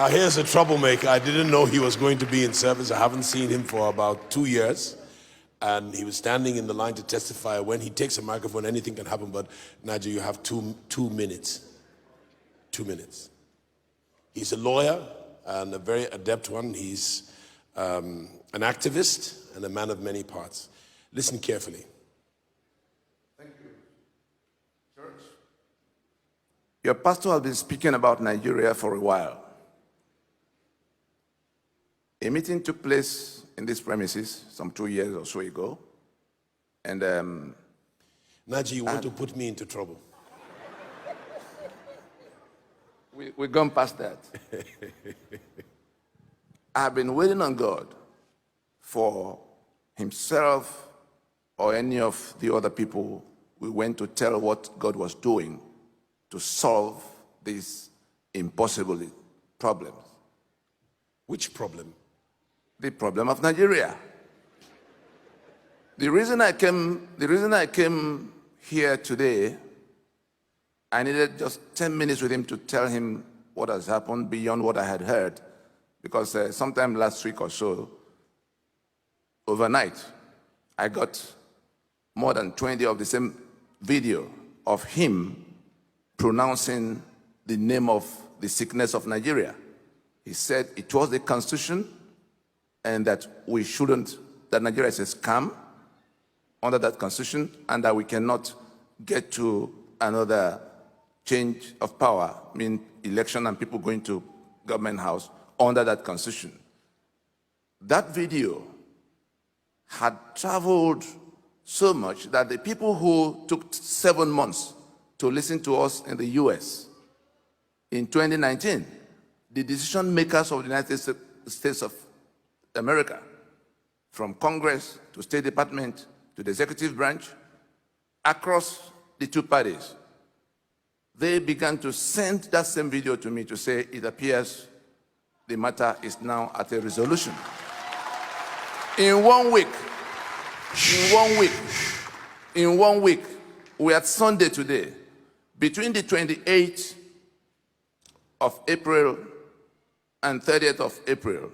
Here's a troublemaker. I didn't know he was going to be in service. I haven't seen him for about 2 years. And he was standing in the line to testify. When he takes a microphone, anything can happen. But Naja, you have two minutes. 2 minutes. He's a lawyer and a very adept one. He's an activist and a man of many parts. Listen carefully. Thank you. Church, your pastor has been speaking about Nigeria for a while. A meeting took place in these premises some 2 years or so ago. And Naji, you want to put me into trouble? We've gone past that. I've been waiting on God for himself or any of the other people we went to tell what God was doing to solve these impossible problems. Which problem? The problem of Nigeria. The reason I came here today, I needed just 10 minutes with him to tell him what has happened beyond what I had heard. Because sometime last week or so, overnight, I got more than 20 of the same video of him pronouncing the name of the sickness of Nigeria. He said it was the constitution and that we shouldn't, that Nigeria is a scam under that constitution and that we cannot get to another change of power, I mean election and people going to government house under that constitution. That video had traveled so much that the people who took 7 months to listen to us in the US in 2019, the decision makers of the United States of America, from Congress to State Department to the executive branch, across the two parties, they began to send that same video to me to say it appears the matter is now at a resolution. In 1 week, we are Sunday today, between the 28th of April and 30th of April,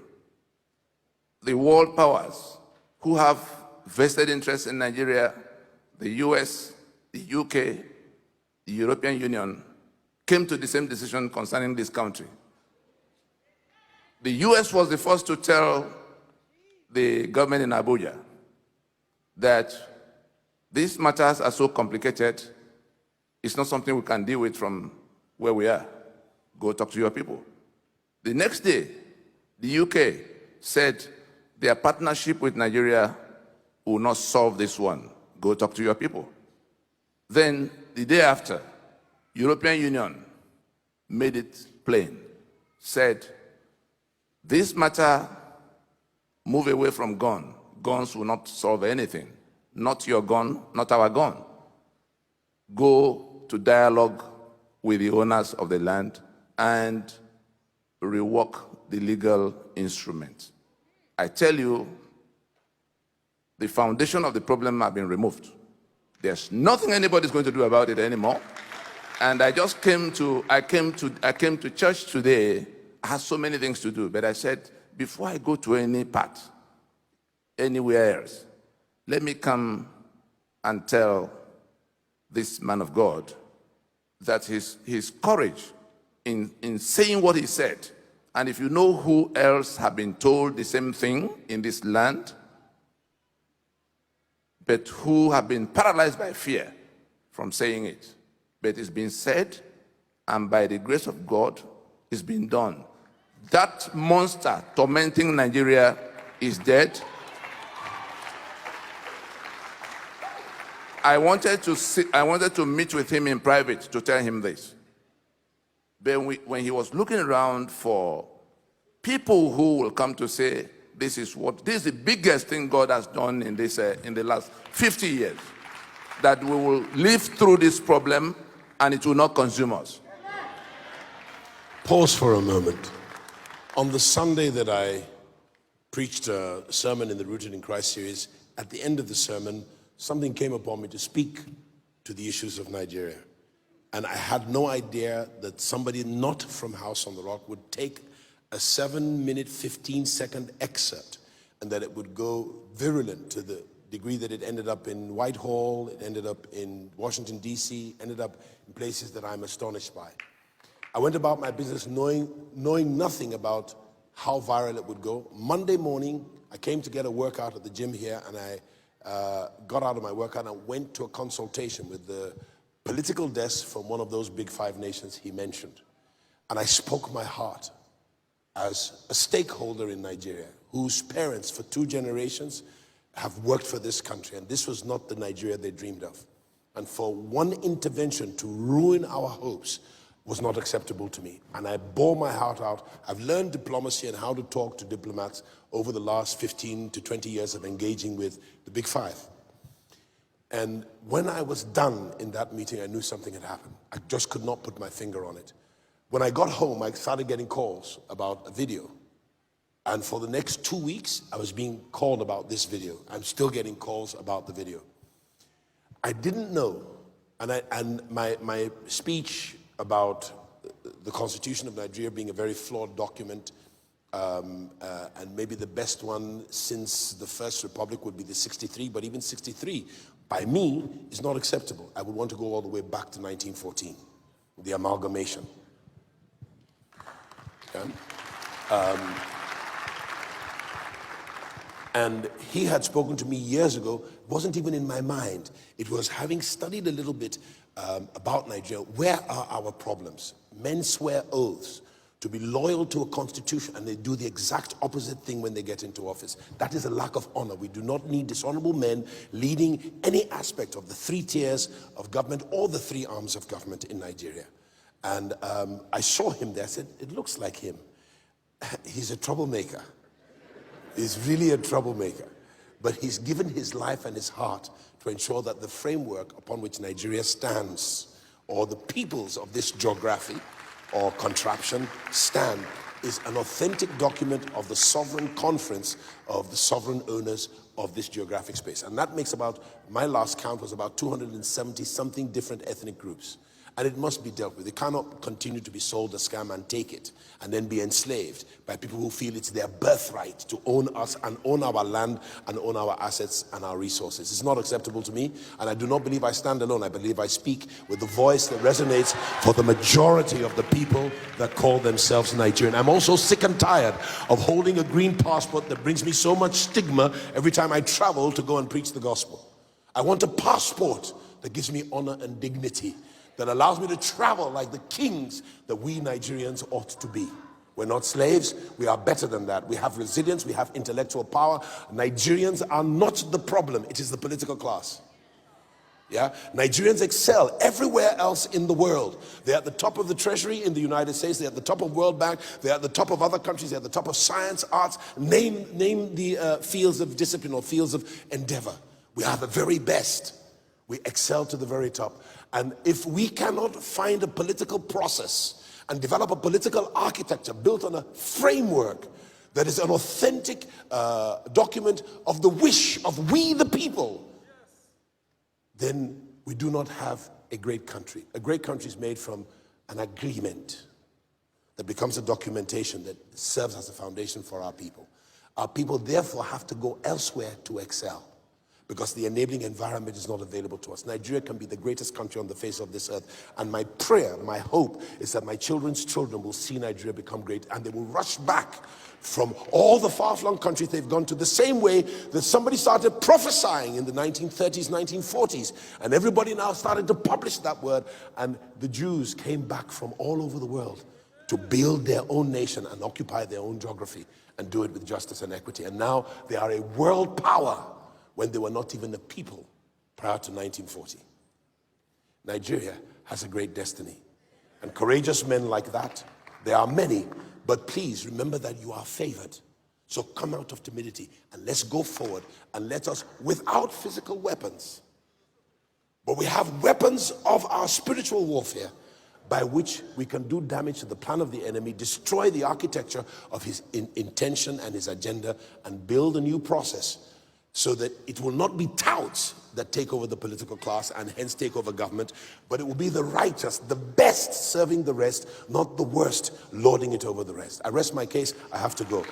the world powers who have vested interests in Nigeria, the US, the UK, the European Union, came to the same decision concerning this country. The US was the first to tell the government in Abuja that these matters are so complicated, it's not something we can deal with from where we are. Go talk to your people. The next day, the UK said their partnership with Nigeria will not solve this one. Go talk to your people. Then, the day after, European Union made it plain, said, this matter, move away from gun. Guns will not solve anything. Not your gun, not our gun. Go to dialogue with the owners of the land and rework the legal instrument. I tell you, the foundation of the problem has been removed. There's nothing anybody's going to do about it anymore. And I just came to church today. I had so many things to do, but I said, before I go to any part, anywhere else, let me come and tell this man of God that his courage in saying what he said, and if you know who else have been told the same thing in this land, but who have been paralyzed by fear from saying it, but it's been said, and by the grace of God, it's been done. That monster tormenting Nigeria is dead. I wanted to meet with him in private to tell him this. But when he was looking around for people who will come to say, this is the biggest thing God has done in the last 50 years, that we will live through this problem and it will not consume us. Pause for a moment. On the Sunday that I preached a sermon in the Rooted in Christ series, at the end of the sermon, something came upon me to speak to the issues of Nigeria. And I had no idea that somebody not from House on the Rock would take a 7-minute, 15-second excerpt, and that it would go virulent to the degree that it ended up in Whitehall, it ended up in Washington, D.C., ended up in places that I'm astonished by. I went about my business knowing nothing about how viral it would go. Monday morning, I came to get a workout at the gym here, and I got out of my workout and went to a consultation with the political desk from one of those big 5 nations he mentioned. And I spoke my heart as a stakeholder in Nigeria, whose parents for 2 generations have worked for this country, and this was not the Nigeria they dreamed of. And for one intervention to ruin our hopes was not acceptable to me. And I bore my heart out. I've learned diplomacy and how to talk to diplomats over the last 15 to 20 years of engaging with the Big 5. And when I was done in that meeting, I knew something had happened. I just could not put my finger on it. When I got home, I started getting calls about a video. And for the next 2 weeks, I was being called about this video. I'm still getting calls about the video. I didn't know, and my speech about the Constitution of Nigeria being a very flawed document, and maybe the best one since the First Republic would be the 63, but even 63, by me, is not acceptable. I would want to go all the way back to 1914, the amalgamation. Okay? And he had spoken to me years ago, wasn't even in my mind. It was having studied a little bit about Nigeria. Where are our problems? Men swear oaths to be loyal to a constitution, and they do the exact opposite thing when they get into office. That is a lack of honor. We do not need dishonorable men leading any aspect of the 3 tiers of government or the 3 arms of government in Nigeria. And I saw him there. I said, it looks like him. He's a troublemaker. He's really a troublemaker. But he's given his life and his heart to ensure that the framework upon which Nigeria stands, or the peoples of this geography or contraption stand, is an authentic document of the sovereign conference of the sovereign owners of this geographic space. And that makes about, my last count was about 270 something different ethnic groups. And it must be dealt with. It cannot continue to be sold a scam and take it and then be enslaved by people who feel it's their birthright to own us and own our land and own our assets and our resources. It's not acceptable to me, and I do not believe I stand alone. I believe I speak with the voice that resonates for the majority of the people that call themselves Nigerian. I'm also sick and tired of holding a green passport that brings me so much stigma every time I travel to go and preach the gospel. I want a passport that gives me honor and dignity, that allows me to travel like the kings that we Nigerians ought to be. We're not slaves, we are better than that. We have resilience, we have intellectual power. Nigerians are not the problem, it is the political class. Yeah, Nigerians excel everywhere else in the world. They're at the top of the treasury in the United States, they're at the top of World Bank, they're at the top of other countries, they're at the top of science, arts, name the fields of discipline or fields of endeavor. We are the very best. We excel to the very top. And if we cannot find a political process and develop a political architecture built on a framework that is an authentic document of the wish of we the people, then we do not have a great country. A great country is made from an agreement that becomes a documentation that serves as a foundation for our people. Our people therefore have to go elsewhere to excel, because the enabling environment is not available to us. Nigeria can be the greatest country on the face of this earth. And my prayer, my hope, is that my children's children will see Nigeria become great, and they will rush back from all the far-flung countries they've gone to, the same way that somebody started prophesying in the 1930s, 1940s. And everybody now started to publish that word. And the Jews came back from all over the world to build their own nation and occupy their own geography and do it with justice and equity. And now they are a world power, when they were not even a people prior to 1940. Nigeria has a great destiny. And courageous men like that, there are many, but please remember that you are favored. So come out of timidity and let's go forward, and let us, without physical weapons, but we have weapons of our spiritual warfare by which we can do damage to the plan of the enemy, destroy the architecture of his intention and his agenda, and build a new process so that it will not be touts that take over the political class and hence take over government, but it will be the righteous, the best serving the rest, not the worst lording it over the rest. I rest my case. I have to go.